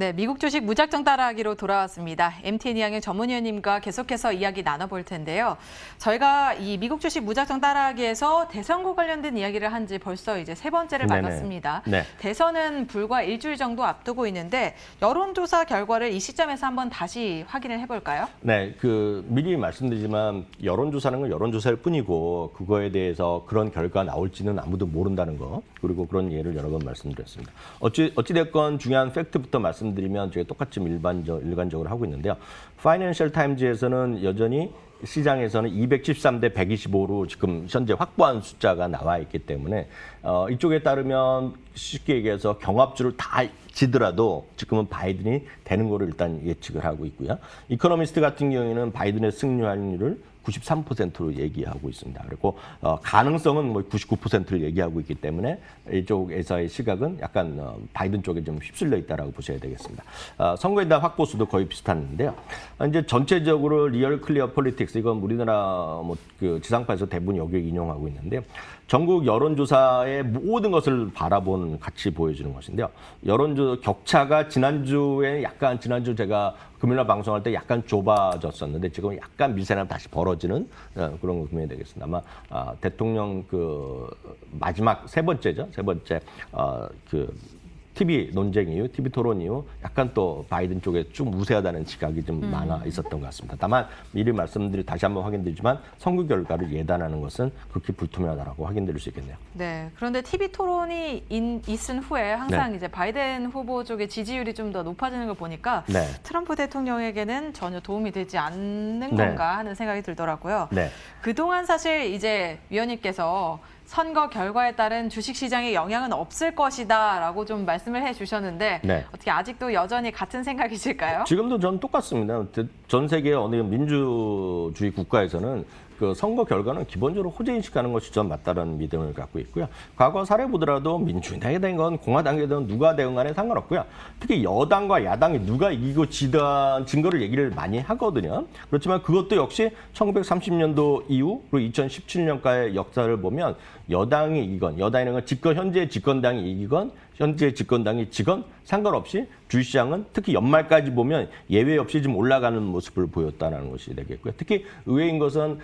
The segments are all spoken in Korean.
네, 미국 주식 무작정 따라하기로 돌아왔습니다. MTN 이항의 전문위원님과 계속해서 이야기 나눠볼 텐데요. 저희가 이 미국 주식 무작정 따라하기에서 대선과 관련된 이야기를 한 지 벌써 이제 세 번째를 맞았습니다. 네. 대선은 불과 일주일 정도 앞두고 있는데 여론조사 결과를 이 시점에서 한번 다시 확인을 해볼까요? 네, 미리 말씀드리지만 여론조사는 건 여론조사일 뿐이고 그거에 대해서 그런 결과 나올지는 아무도 모른다는 거, 그리고 그런 예를 여러 번 말씀드렸습니다. 어찌됐건 중요한 팩트부터 말씀드리면 저희가 똑같이 일관적으로 하고 있는데요. 파이낸셜 타임즈에서는 여전히 시장에서는 213대 125로 지금 현재 확보한 숫자가 나와 있기 때문에 이쪽에 따르면 쉽게 얘기해서 경합주를 다 지더라도 지금은 바이든이 되는 거를 일단 예측을 하고 있고요. 이코노미스트 같은 경우에는 바이든의 승리 확률을 93%로 얘기하고 있습니다. 그리고 가능성은 뭐 99%를 얘기하고 있기 때문에 이쪽에서의 시각은 약간 바이든 쪽에 좀 휩쓸려 있다라고 보셔야 되겠습니다. 선거에 대한 확보수도 거의 비슷한데요. 이제 전체적으로 리얼 클리어 폴리틱스, 이건 우리나라 지상파에서 대부분 여기 인용하고 있는데요. 전국 여론조사의 모든 것을 바라본 같이 보여주는 것인데요. 여론조사 격차가 지난주 제가 금요일날 방송할 때 약간 좁아졌었는데 지금 약간 미세나 다시 벌어지는 그런 거 보면 되겠습니다. 아마 대통령 마지막 세 번째죠. 세 번째 TV 논쟁 이후, TV 토론 이후 약간 또 바이든 쪽에 좀 우세하다는 지각이 좀 많아 있었던 것 같습니다. 다만 미리 다시 한번 확인드리지만 선거 결과를 예단하는 것은 그렇게 불투명하다라고 확인드릴 수 있겠네요. 네, 그런데 TV 토론이 있은 후에 항상 네. 이제 바이든 후보 쪽의 지지율이 좀 더 높아지는 걸 보니까 네. 트럼프 대통령에게는 전혀 도움이 되지 않는 네. 건가 하는 생각이 들더라고요. 네. 그동안 사실 이제 위원님께서 선거 결과에 따른 주식시장에 영향은 없을 것이다라고 좀 말씀을 해주셨는데 네. 어떻게 아직도 여전히 같은 생각이실까요? 지금도 전 똑같습니다. 전 세계 어느 민주주의 국가에서는 선거 결과는 기본적으로 호재인식하는 것이 전 맞다라는 믿음을 갖고 있고요. 과거 사례 보더라도 민주당이 된 건 공화당이 된 누가 되건 간에 상관없고요. 특히 여당과 야당이 누가 이기고 지던 증거를 얘기를 많이 하거든요. 그렇지만 그것도 역시 1930년도 이후 그리고 2017년까지의 역사를 보면 여당이 이기건 여당이라는 건 현재 집권당이 이기건 현재 집권당이 지건 상관없이 주식시장은 특히 연말까지 보면 예외 없이 좀 올라가는 모습을 보였다는 것이 되겠고요. 특히 의외인 것은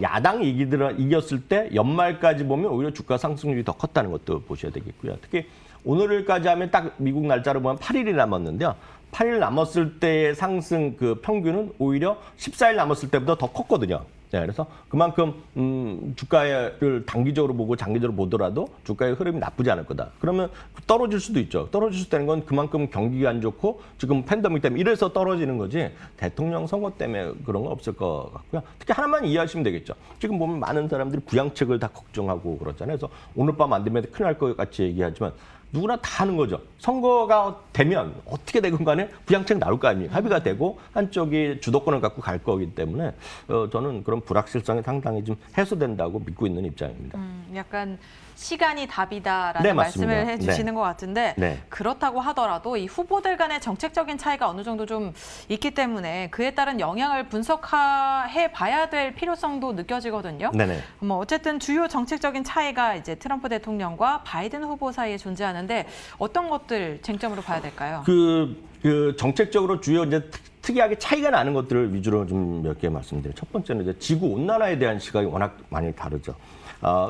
야당이 이겼을 때 연말까지 보면 오히려 주가 상승률이 더 컸다는 것도 보셔야 되겠고요. 특히 오늘까지 하면 딱 미국 날짜로 보면 8일이 남았는데요. 8일 남았을 때의 상승 평균은 오히려 14일 남았을 때보다 더 컸거든요. 네, 그래서 그만큼 주가를 단기적으로 보고 장기적으로 보더라도 주가의 흐름이 나쁘지 않을 거다. 그러면 떨어질 수도 있죠. 떨어질 수 있다는 건 그만큼 경기가 안 좋고 지금 팬데믹 때문에 이래서 떨어지는 거지 대통령 선거 때문에 그런 건 없을 것 같고요. 특히 하나만 이해하시면 되겠죠. 지금 보면 많은 사람들이 부양책을 다 걱정하고 그렇잖아요. 그래서 오늘 밤 안 되면 큰일 날 것 같이 얘기하지만 누구나 다 하는 거죠. 선거가 되면 어떻게 되건 간에 부양책 나올 거 아니에요. 합의가 되고 한쪽이 주도권을 갖고 갈 거기 때문에 저는 그런 불확실성이 상당히 좀 해소된다고 믿고 있는 입장입니다. 약간 시간이 답이다라는 네, 말씀을 맞습니다. 해주시는 것 같은데 네. 그렇다고 하더라도 이 후보들 간의 정책적인 차이가 어느 정도 좀 있기 때문에 그에 따른 영향을 분석해 봐야 될 필요성도 느껴지거든요. 네네. 어쨌든 주요 정책적인 차이가 이제 트럼프 대통령과 바이든 후보 사이에 존재하는데 어떤 것들 쟁점으로 봐야 될까요? 정책적으로 주요 이제 특이하게 차이가 나는 것들을 위주로 좀 몇 개 말씀드려요. 첫 번째는 이제 지구 온난화에 대한 시각이 워낙 많이 다르죠.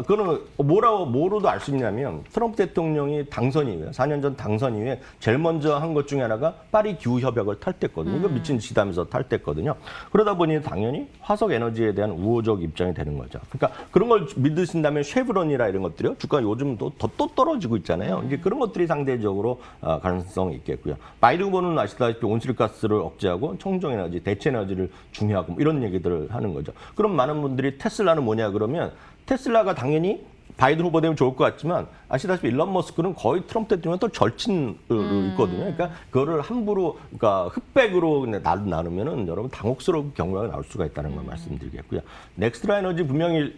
그거는 뭐로도 알 수 있냐면 트럼프 대통령이 당선 이후에 4년 전 당선 이후에 제일 먼저 한 것 중에 하나가 파리 기후 협약을 탈퇴했거든요. 이거 미친 짓 하면서 탈퇴했거든요. 그러다 보니 당연히 화석 에너지에 대한 우호적 입장이 되는 거죠. 그러니까 그런 걸 믿으신다면 쉐브론이라 이런 것들이요. 주가 요즘 또 떨어지고 있잖아요. 이제 그런 것들이 상대적으로 가능성이 있겠고요. 바이든 후보는 아시다시피 온실가스를 억제하고 청정 에너지, 대체 에너지를 중요하고 이런 얘기들을 하는 거죠. 그럼 많은 분들이 테슬라는 뭐냐 그러면 테슬라가 당연히 바이든 후보 되면 좋을 것 같지만 아시다시피 일론 머스크는 거의 트럼프 대통령 또 절친으로 있거든요. 그러니까 그거를 함부로 흑백으로 나누면은 여러분 당혹스러운 경우가 나올 수가 있다는 걸 말씀드리겠고요. 넥스트라 에너지 분명히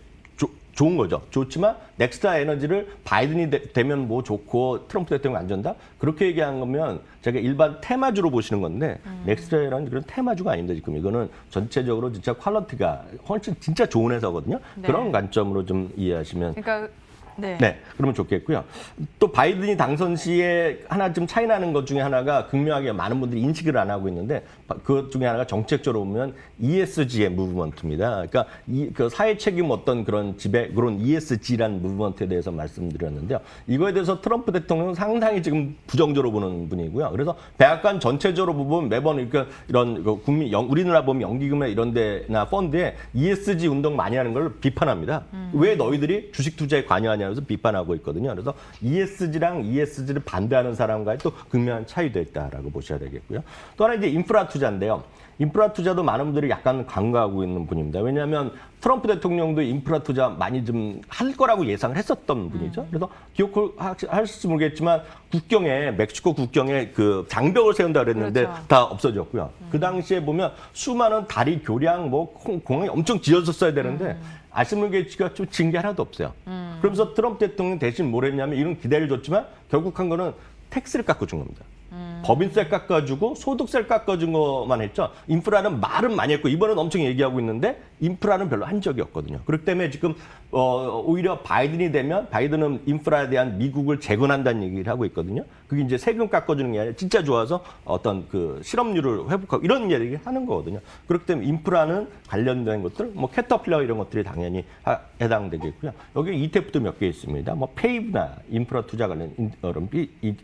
좋은 거죠. 좋지만 넥스트라 에너지를 바이든이 되면 뭐 좋고 트럼프 대통령 안 된다? 그렇게 얘기한 거면 제가 일반 테마주로 보시는 건데 넥스트라 에너지 그런 테마주가 아닙니다. 지금 이거는 전체적으로 진짜 퀄리티가 훨씬 진짜 좋은 회사거든요. 네. 그런 관점으로 좀 이해하시면 그러니까 네. 네, 그러면 좋겠고요. 또 바이든이 당선 시에 하나 좀 차이 나는 것 중에 하나가 극명하게 많은 분들이 인식을 안 하고 있는데 그것 중에 하나가 정책적으로 보면 ESG의 무브먼트입니다. 그러니까 그 사회 책임 어떤 그런 그런 ESG라는 무브먼트에 대해서 말씀드렸는데요. 이거에 대해서 트럼프 대통령은 상당히 지금 부정적으로 보는 분이고요. 그래서 백악관 전체적으로 보면 매번 이런 우리나라 보면 연기금이나 이런 데나 펀드에 ESG 운동 많이 하는 걸 비판합니다. 왜 너희들이 주식 투자에 관여하냐면서 비판하고 있거든요. 그래서 ESG랑 ESG를 반대하는 사람과의 또 극명한 차이도 있다라고 보셔야 되겠고요. 또 하나 이제 인프라 투자인데요. 인프라 투자도 많은 분들이 약간 간과하고 있는 분입니다. 왜냐하면 트럼프 대통령도 인프라 투자 많이 좀 할 거라고 예상을 했었던 분이죠. 그래서 기억하실지 모르겠지만 멕시코 국경에 그 장벽을 세운다 그랬는데 그렇죠. 다 없어졌고요. 그 당시에 보면 수많은 다리 교량 공항이 엄청 지어졌어야 되는데 아시는 게 좀 진 게 하나도 없어요. 그러면서 트럼프 대통령 대신 뭘 했냐면 이런 기대를 줬지만 결국 한 거는 텍스를 깎아준 겁니다. 법인세 깎아주고 소득세를 깎아준 것만 했죠. 인프라는 말은 많이 했고 이번엔 엄청 얘기하고 있는데 인프라는 별로 한 적이 없거든요. 그렇기 때문에 지금 오히려 바이든이 되면 바이든은 인프라에 대한 미국을 재건한다는 얘기를 하고 있거든요. 그게 이제 세금 깎아주는 게 아니라 진짜 좋아서 어떤 그 실업률을 회복하고 이런 얘기를 하는 거거든요. 그렇기 때문에 인프라는 관련된 것들, 캐터필러 이런 것들이 당연히 해당되겠고요. 여기 ETF도 몇 개 있습니다. 페이브나 인프라 투자 관련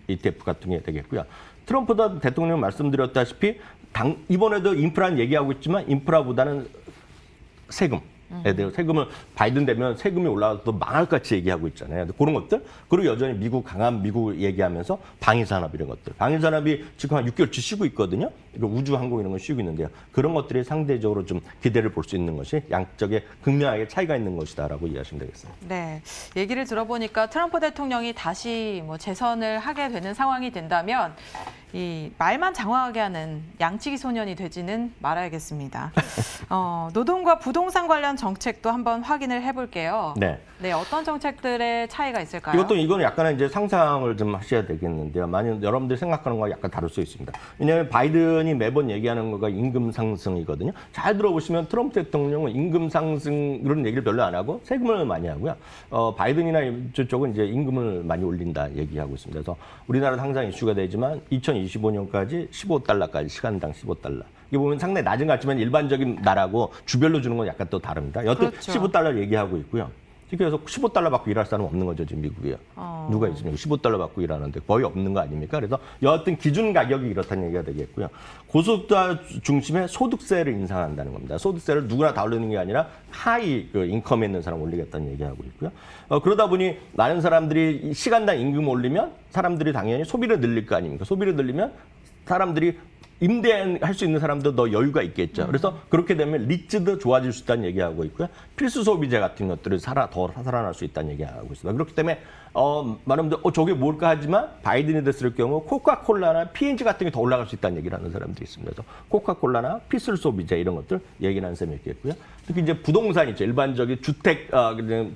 ETF 같은 게 되겠고요. 트럼프 대통령 말씀드렸다시피 이번에도 인프라는 얘기하고 있지만 인프라보다는 세금에 대해 세금을 바이든 되면 세금이 올라가서 망할 같이 얘기하고 있잖아요. 그런 것들 그리고 여전히 강한 미국을 얘기하면서 방위산업 이런 것들 방위산업이 지금 한 6개월치 쉬고 있거든요. 우주 항공 이런 거 쉬고 있는데요. 그런 것들이 상대적으로 좀 기대를 볼 수 있는 것이 양쪽에 극명하게 차이가 있는 것이다라고 이해하시면 되겠습니다. 네, 얘기를 들어보니까 트럼프 대통령이 다시 재선을 하게 되는 상황이 된다면 이 말만 장황하게 하는 양치기 소년이 되지는 말아야겠습니다. 노동과 부동산 관련 정책도 한번 확인을 해볼게요. 네. 네, 어떤 정책들의 차이가 있을까요? 이거는 약간은 이제 상상을 좀 하셔야 되겠는데요. 만약 여러분들이 생각하는 거와 약간 다를 수 있습니다. 왜냐하면 바이든이 매번 얘기하는 거가 임금 상승이거든요. 잘 들어보시면 트럼프 대통령은 임금 상승 그런 얘기를 별로 안 하고 세금을 많이 하고요. 바이든이나 저쪽은 이제 임금을 많이 올린다 얘기하고 있습니다. 그래서 우리나라는 항상 이슈가 되지만 2025년까지 15달러까지 시간당 15달러. 이게 보면 상당히 낮은 것 같지만 일반적인 나라고 주별로 주는 건 약간 또 다릅니다. 여튼 그렇죠. 15달러 얘기하고 있고요. 그래서 15달러 받고 일할 사람은 없는 거죠, 지금 미국이요. 누가 있습니까? 15달러 받고 일하는데 거의 없는 거 아닙니까? 그래서 여하튼 기준 가격이 이렇다는 얘기가 되겠고요. 고소득자 중심의 소득세를 인상한다는 겁니다. 소득세를 누구나 다 올리는 게 아니라 하이 인컴에 있는 사람 올리겠다는 얘기하고 있고요. 그러다 보니 많은 사람들이 시간당 임금 올리면 사람들이 당연히 소비를 늘릴 거 아닙니까? 소비를 늘리면 사람들이 임대할 수 있는 사람도 더 여유가 있겠죠. 그래서 그렇게 되면 리츠도 좋아질 수 있다는 얘기하고 있고요. 필수 소비재 같은 것들을 더 살아날 수 있다는 얘기하고 있습니다. 그렇기 때문에 많은 분들 저게 뭘까 하지만 바이든이 됐을 경우 코카콜라나 P&G 같은 게 더 올라갈 수 있다는 얘기를 하는 사람들이 있습니다. 그래서 코카콜라나 필수 소비재 이런 것들 얘기를 하는 셈이 있겠고요. 특히 이제 부동산 있죠. 일반적인 주택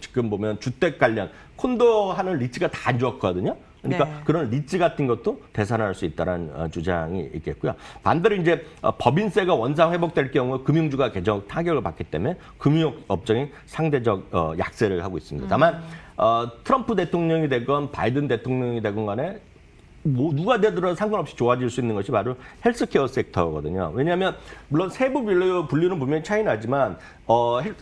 지금 보면 주택 관련 콘도 하는 리츠가 다 안 좋았거든요. 그러니까 네. 그런 리츠 같은 것도 되살아날 수 있다는 주장이 있겠고요. 반대로 이제 법인세가 원상 회복될 경우 금융주가 계속 타격을 받기 때문에 금융업종이 상대적 약세를 하고 있습니다. 다만 트럼프 대통령이 되건 바이든 대통령이 되건 간에 누가 되더라도 상관없이 좋아질 수 있는 것이 바로 헬스케어 섹터거든요. 왜냐하면 물론 세부 분류는 분명히 차이 나지만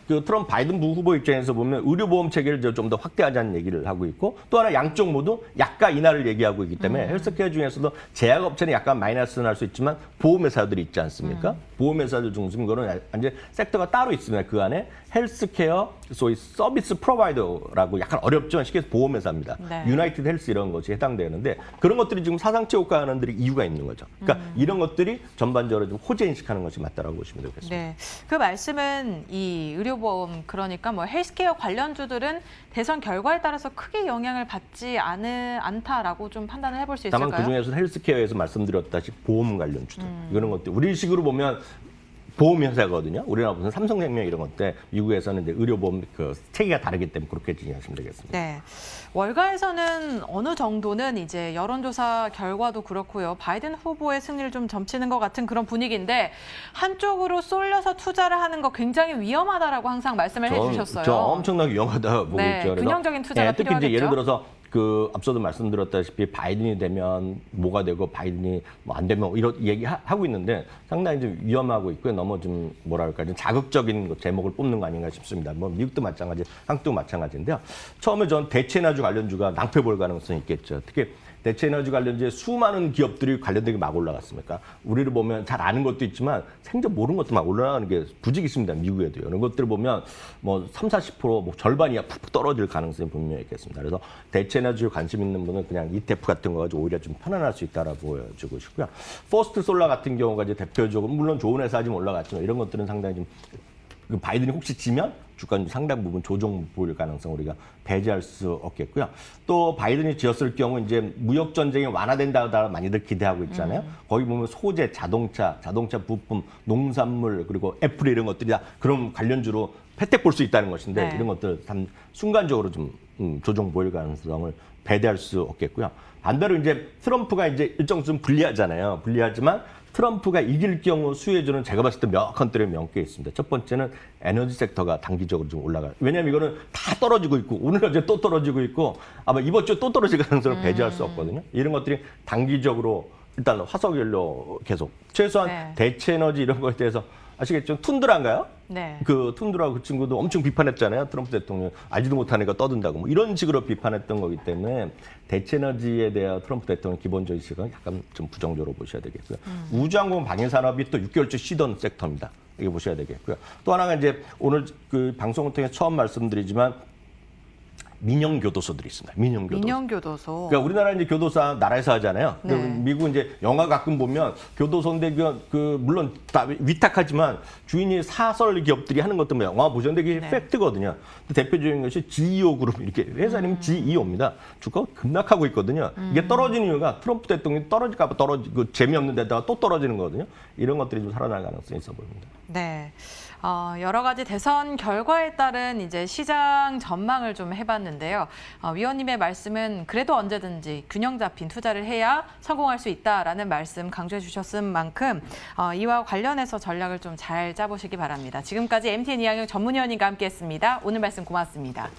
그 트럼프 바이든 후보 입장에서 보면 의료보험 체계를 좀 더 확대하자는 얘기를 하고 있고 또 하나 양쪽 모두 약가 인하를 얘기하고 있기 때문에 헬스케어 중에서도 제약업체는 약간 마이너스 날 수 있지만 보험회사들이 있지 않습니까? 보험회사들 중심 그런 이제 섹터가 따로 있습니다. 그 안에 헬스케어 소위 서비스 프로바이더라고 약간 어렵지만 쉽게 해서 보험회사입니다. 네. 유나이티드 헬스 이런 것이 해당되는데 그런 것들이 지금 사상체 효과하는 들이 이유가 있는 거죠. 그러니까 이런 것들이 전반적으로 좀 호재 인식하는 것이 맞다라고 보시면 되겠습니다. 네, 그 말씀은 이 의료보험 그러니까 헬스케어 관련주들은 대선 결과에 따라서 크게 영향을 받지 않다라고 좀 판단을 해볼 수 있을까요? 다만 그 중에서 헬스케어에서 말씀드렸다시피 보험 관련주들 이런 것들 우리식으로 보면 보험회사거든요. 우리나라 무슨 삼성생명 이런 것들 미국에서는 이제 의료보험 그 체계가 다르기 때문에 그렇게 진행하시면 되겠습니다. 네. 월가에서는 어느 정도는 이제 여론조사 결과도 그렇고요. 바이든 후보의 승리를 좀 점치는 것 같은 그런 분위기인데 한쪽으로 쏠려서 투자를 하는 거 굉장히 위험하다라고 항상 말씀을 해주셨어요. 저 엄청나게 위험하다 보고 네, 있죠. 그래서 균형적인 투자가 특히 필요하겠죠. 이제 예를 들어서 그 앞서도 말씀드렸다시피 바이든이 되면 뭐가 되고 바이든이 뭐 안 되면 이런 얘기 하고 있는데 상당히 좀 위험하고 있고요. 너무 좀 뭐랄까 좀 자극적인 제목을 뽑는 거 아닌가 싶습니다. 뭐 미국도 마찬가지, 한국도 마찬가지인데요. 처음에 전 대체에너지 관련주가 낭패 볼 가능성이 있겠죠. 특히 대체에너지 관련주에 수많은 기업들이 관련되게 막 올라갔습니까? 우리를 보면 잘 아는 것도 있지만 생전 모르는 것도 막 올라가는 게 부직이 있습니다. 미국에도요. 이런 것들을 보면 뭐 30~40% 절반이 푹푹 떨어질 가능성이 분명히 있겠습니다. 그래서 대체에너지에 관심 있는 분은 그냥 ETF 같은 거 가지고 오히려 좀 편안할 수 있다라고 보여주고 싶고요. 퍼스트 솔라 같은 경우가 이제 대표적으로 물론 좋은 회사지만 올라갔지만 이런 것들은 상당히 좀 바이든이 혹시 지면 주가는 상당 부분 조정 보일 가능성 우리가 배제할 수 없겠고요. 또 바이든이 지었을 경우 이제 무역 전쟁이 완화된다 많이들 기대하고 있잖아요. 거기 보면 소재, 자동차 부품, 농산물 그리고 애플 이런 것들이 다 그런 관련주로 혜택 볼 수 있다는 것인데 네. 이런 것들 참 순간적으로 좀 조정 보일 가능성을 배제할 수 없겠고요. 반대로 이제 트럼프가 이제 일정 좀 불리하잖아요. 불리하지만 트럼프가 이길 경우 수혜주는 제가 봤을 때 몇 컨트리에 몇 개 있습니다. 첫 번째는 에너지 섹터가 단기적으로 좀 올라가요. 왜냐하면 이거는 다 떨어지고 있고 오늘 어제 또 떨어지고 있고 아마 이번 주에 또 떨어질 가능성을 배제할 수 없거든요. 이런 것들이 단기적으로 일단 화석연료 계속 최소한 네. 대체 에너지 이런 거에 대해서 아시겠죠? 툰드라인가요? 네. 그 툰드라 그 친구도 엄청 비판했잖아요. 트럼프 대통령 알지도 못하니까 떠든다고 뭐 이런 식으로 비판했던 거기 때문에 대체 에너지에 대한 트럼프 대통령 기본적인 시각은 약간 좀 부정적으로 보셔야 되겠고요. 우주항공 방위 산업이 또 6개월째 쉬던 섹터입니다. 이게 보셔야 되겠고요. 또 하나가 이제 오늘 그 방송을 통해 처음 말씀드리지만 민영 교도소들이 있습니다. 민영 교도소. 민영교도소. 그러니까 우리나라 이제 교도소 나라에서 하잖아요. 근데 네. 미국 이제 영화 가끔 보면 교도소인데 그 물론 다 위탁하지만 주인이 사설 기업들이 하는 것도 뭐 영화 보셨는데 그게 네. 팩트거든요. 근데 대표적인 것이 GEO 그룹 이렇게 회사 이름이 GEO입니다. 주가가 급락하고 있거든요. 이게 떨어지는 이유가 트럼프 대통령이 떨어질까 봐 그 재미없는 데다가 또 떨어지는 거거든요. 이런 것들이 좀 살아날 가능성이 있어 보입니다. 네. 여러 가지 대선 결과에 따른 이제 시장 전망을 좀 해봤는데요. 위원님의 말씀은 그래도 언제든지 균형 잡힌 투자를 해야 성공할 수 있다라는 말씀 강조해 주셨은 만큼 이와 관련해서 전략을 좀 잘 짜보시기 바랍니다. 지금까지 MTN 이항영 전문위원님과 함께했습니다. 오늘 말씀 고맙습니다.